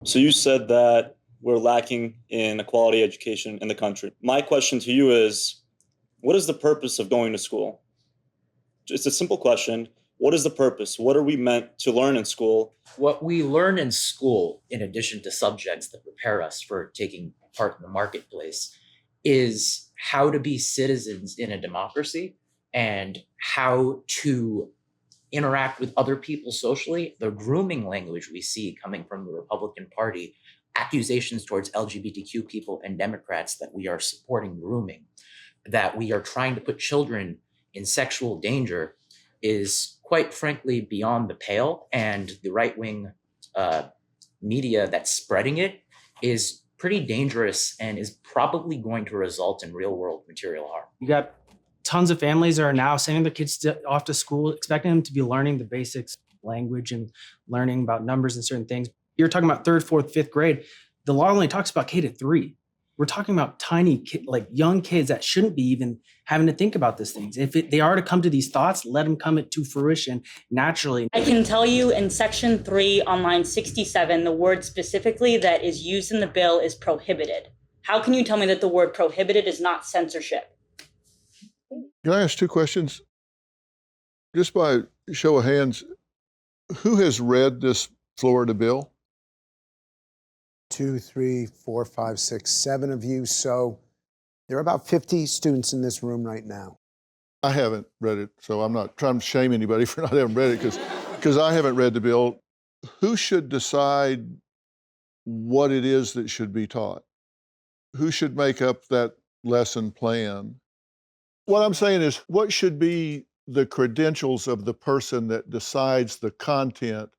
So you said that we're lacking in a quality education in the country. My question to you is, what is the purpose of going to school? It's a simple question. What is the purpose? What are we meant to learn in school? What we learn in school, in addition to subjects that prepare us for taking part in the marketplace, is how to be citizens in a democracy and how to interact with other people socially. The grooming language we see coming from the Republican Party, accusations towards LGBTQ people and Democrats that we are supporting grooming, that we are trying to put children in sexual danger, is quite frankly beyond the pale. And the right-wing media that's spreading it is pretty dangerous and is probably going to result in real-world material harm. You got tons of families that are now sending their kids off to school, expecting them to be learning the basics, language, and learning about numbers and certain things. You're talking about third, fourth, fifth grade. The law only talks about K-3. We're talking about tiny, like young kids that shouldn't be even having to think about these things. If they are to come to these thoughts, let them come to fruition naturally. I can tell you in section 3 on line 67, the word specifically that is used in the bill is prohibited. How can you tell me that the word prohibited is not censorship? Can I ask two questions? Just by show of hands, who has read this Florida bill? 2, 3, 4, 5, 6, 7 of you. So there are about 50 students in this room right now. I haven't read it, so I'm not trying to shame anybody for not having read it because I haven't read the bill. Who should decide what it is that should be taught? Who should make up that lesson plan? What I'm saying is, what should be the credentials of the person that decides the content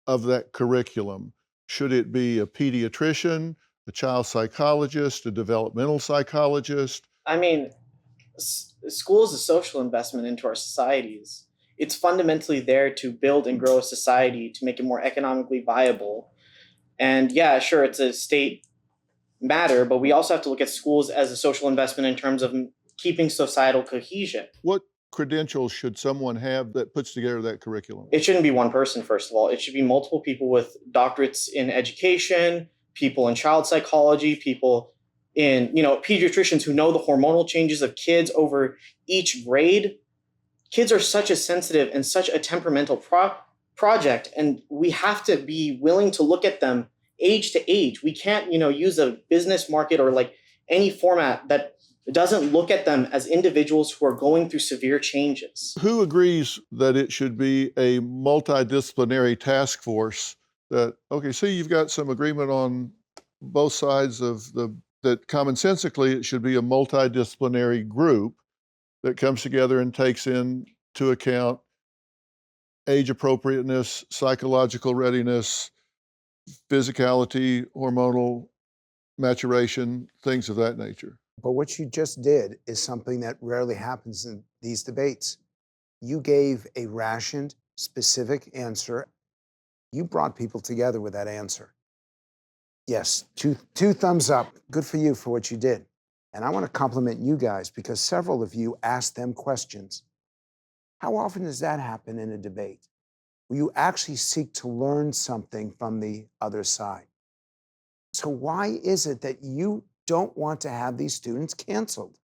of that curriculum? Should it be a pediatrician, a child psychologist, a developmental psychologist? I mean, school is a social investment into our societies. It's fundamentally there to build and grow a society, to make it more economically viable. And yeah, sure, it's a state matter, but we also have to look at schools as a social investment in terms of keeping societal cohesion. What credentials should someone have that puts together that curriculum? It shouldn't be one person, first of all. It should be multiple people with doctorates in education, people in child psychology, people in, pediatricians who know the hormonal changes of kids over each grade. Kids are such a sensitive and such a temperamental project, and we have to be willing to look at them age to age. We can't, use a business market or like any format that doesn't look at them as individuals who are going through severe changes. Who agrees that it should be a multidisciplinary task force that, okay, see, you've got some agreement on both sides of that commonsensically it should be a multidisciplinary group that comes together and takes into account age appropriateness, psychological readiness, physicality, hormonal maturation, things of that nature. But what you just did is something that rarely happens in these debates. You gave a rationed, specific answer. You brought people together with that answer. Yes, two thumbs up. Good for you for what you did. And I want to compliment you guys because several of you asked them questions. How often does that happen in a debate? Where you actually seek to learn something from the other side? So why is it that you don't want to have these students canceled?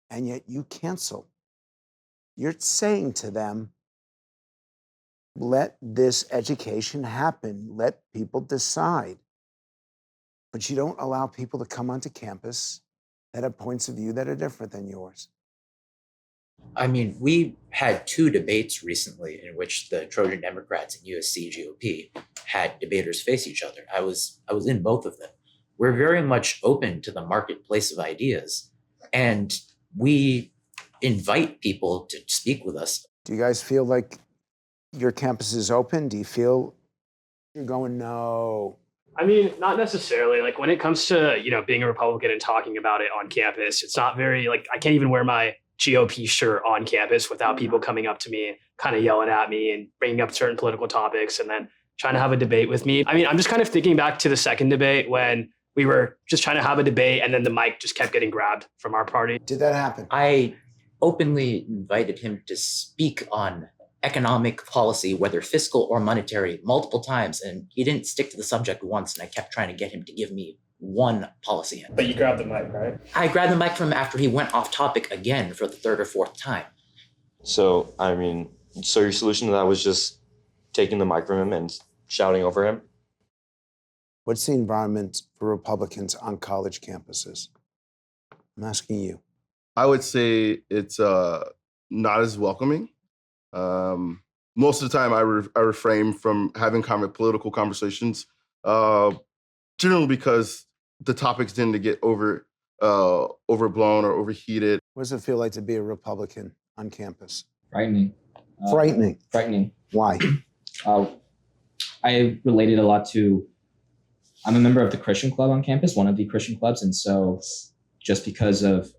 And yet you cancel. You're saying to them, let this education happen. Let people decide. But you don't allow people to come onto campus that have points of view that are different than yours. I mean, we had 2 debates recently in which the Trojan Democrats and USC GOP had debaters face each other. I was in both of them. We're very much open to the marketplace of ideas, and we invite people to speak with us. Do you guys feel like your campus is open? Do you feel you're going, no? I mean, not necessarily. Like when it comes to, being a Republican and talking about it on campus, it's not very, I can't even wear my GOP shirt on campus without people coming up to me, kind of yelling at me and bringing up certain political topics and then trying to have a debate with me. I mean, I'm just kind of thinking back to the second debate when we were just trying to have a debate and then the mic just kept getting grabbed from our party. Did that happen? I openly invited him to speak on economic policy, whether fiscal or monetary, multiple times, and he didn't stick to the subject once, and I kept trying to get him to give me one policy hint. But you grabbed the mic, right? I grabbed the mic from him after he went off topic again for the third or fourth time. So, so your solution to that was just taking the mic from him and shouting over him? What's the environment for Republicans on college campuses? I'm asking you. I would say it's not as welcoming. Most of the time, I refrain from having political conversations, generally because the topics tend to get overblown or overheated. What does it feel like to be a Republican on campus? Frightening. Frightening. Frightening. Why? I related a lot to, I'm a member of the Christian club on campus, one of the Christian clubs. And so just because of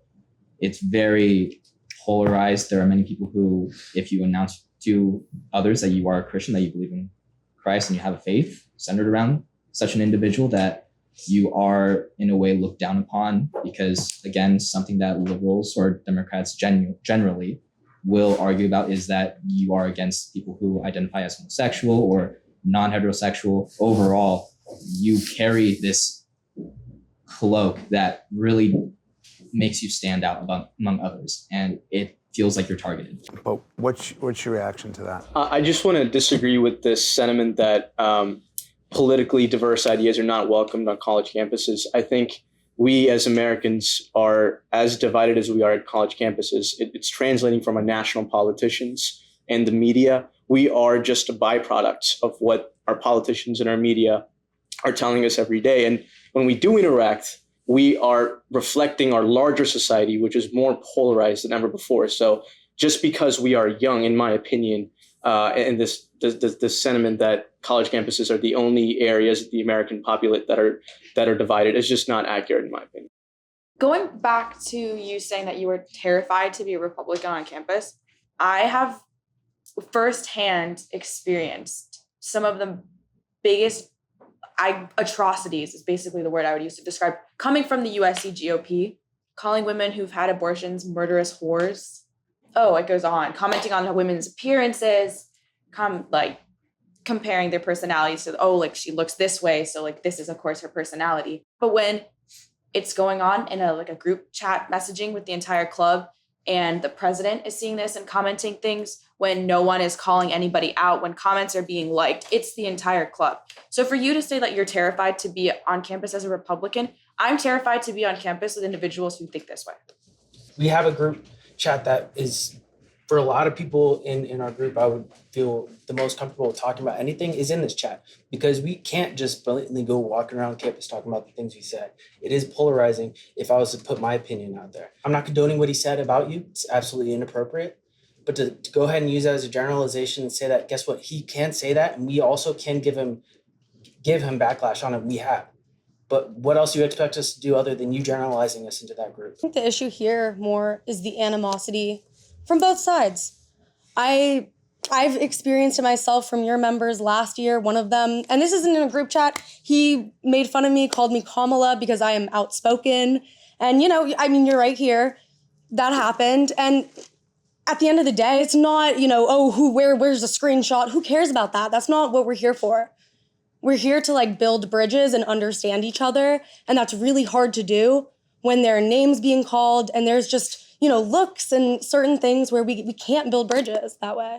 it's very polarized, there are many people who, if you announce to others that you are a Christian, that you believe in Christ and you have a faith centered around such an individual, that you are in a way looked down upon, because again, something that liberals or Democrats generally will argue about is that you are against people who identify as homosexual or non-heterosexual. Overall, you carry this cloak that really makes you stand out among others, and it feels like you're targeted. But what's your reaction to that? I just want to disagree with this sentiment that politically diverse ideas are not welcomed on college campuses. I think we as Americans are as divided as we are at college campuses. It's translating from our national politicians and the media. We are just a byproduct of what our politicians and our media are telling us every day. And when we do interact, we are reflecting our larger society, which is more polarized than ever before. So just because we are young, in my opinion, and this sentiment that college campuses are the only areas of the American populate that are divided is just not accurate, in my opinion. Going back to you saying that you were terrified to be a Republican on campus, I have firsthand experienced some of the biggest atrocities is basically the word I would use to describe, coming from the USC GOP, calling women who've had abortions murderous whores. Oh, it goes on. Commenting on women's appearances, comparing their personalities to, she looks this way, so this is of course her personality. But when it's going on in a group chat messaging with the entire club, and the president is seeing this and commenting things when no one is calling anybody out, when comments are being liked, it's the entire club. So for you to say that you're terrified to be on campus as a Republican, I'm terrified to be on campus with individuals who think this way. We have a group chat that is, for a lot of people in our group, I would feel the most comfortable talking about anything is in this chat, because we can't just blatantly go walking around campus talking about the things we said. It is polarizing if I was to put my opinion out there. I'm not condoning what he said about you. It's absolutely inappropriate. But to go ahead and use that as a generalization and say that, guess what? He can say that, and we also can give him backlash on it. We have. But what else do you expect us to do other than you generalizing us into that group? I think the issue here more is the animosity from both sides. I've experienced it myself from your members last year, one of them, and this isn't in a group chat, he made fun of me, called me Kamala because I am outspoken. And, you're right here. That happened. And at the end of the day, it's not, where's the screenshot? Who cares about that? That's not what we're here for. We're here to build bridges and understand each other. And that's really hard to do when there are names being called and there's just, looks and certain things where we can't build bridges that way.